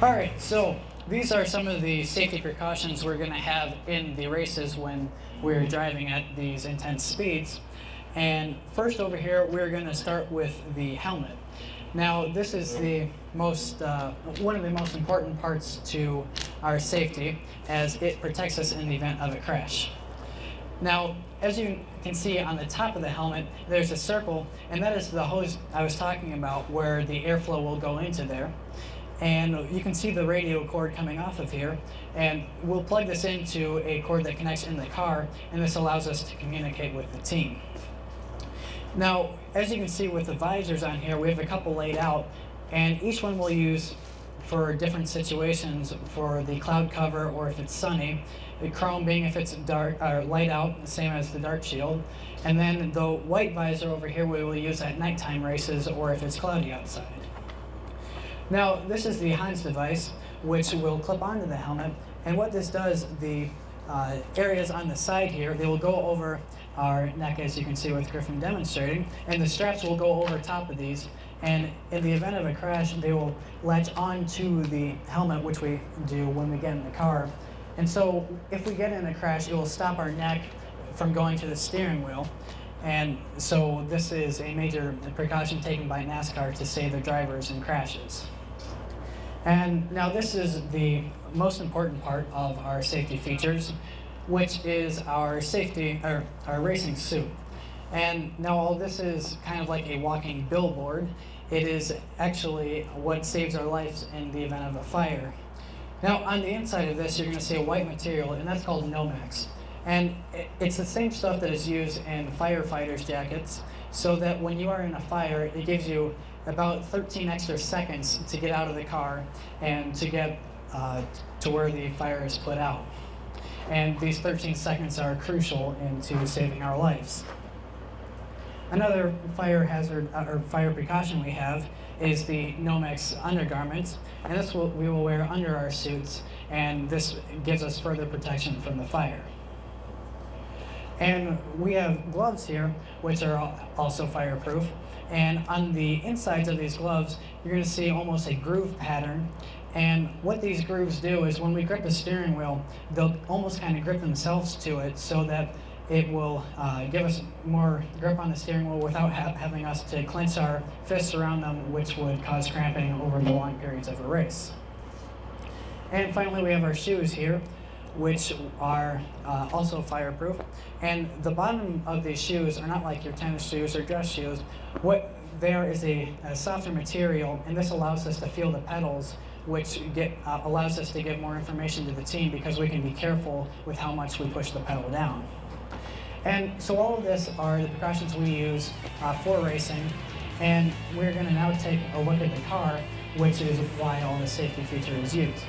All right, so these are some of the safety precautions we're going to have in the races when we're driving at these intense speeds. And first over here, we're going to start with the helmet. Now, this is the one of the most important parts to our safety, as it protects us in the event of a crash. Now, as you can see on the top of the helmet, there's a circle, and that is the hose I was talking about, where the airflow will go into there. And you can see the radio cord coming off of here, and we'll plug this into a cord that connects in the car, and this allows us to communicate with the team. Now, as you can see with the visors on here, we have a couple laid out, and each one we'll use for different situations, for the cloud cover or if it's sunny, the chrome being if it's dark or light out, the same as the dark shield, and then the white visor over here we will use at nighttime races or if it's cloudy outside. Now, this is the Hans device, which will clip onto the helmet, and what this does, the areas on the side here, they will go over our neck, as you can see with Griffin demonstrating, and the straps will go over top of these, and in the event of a crash, they will latch onto the helmet, which we do when we get in the car. And so if we get in a crash, it will stop our neck from going to the steering wheel. And so this is a major precaution taken by NASCAR to save their drivers in crashes. And now this is the most important part of our safety features, which is our our racing suit. And now all this is kind of like a walking billboard. It is actually what saves our lives in the event of a fire. Now on the inside of this, you're going to see a white material, and that's called Nomex. And it's the same stuff that is used in firefighters' jackets, so that when you are in a fire, it gives you about 13 extra seconds to get out of the car and to get to where the fire is put out. And these 13 seconds are crucial into saving our lives. Another fire hazard or fire precaution we have is the Nomex undergarments, and this we will wear under our suits, and this gives us further protection from the fire. And we have gloves here, which are also fireproof. And on the insides of these gloves, you're going to see almost a groove pattern. And what these grooves do is when we grip the steering wheel, they'll almost kind of grip themselves to it so that it will give us more grip on the steering wheel without having us to clench our fists around them, which would cause cramping over the long periods of a race. And finally, we have our shoes here, which are also fireproof. And the bottom of these shoes are not like your tennis shoes or dress shoes. What they are is a softer material, and this allows us to feel the pedals, which allows us to give more information to the team because we can be careful with how much we push the pedal down. And so all of this are the precautions we use for racing, and we're going to now take a look at the car, which is why all the safety feature is used.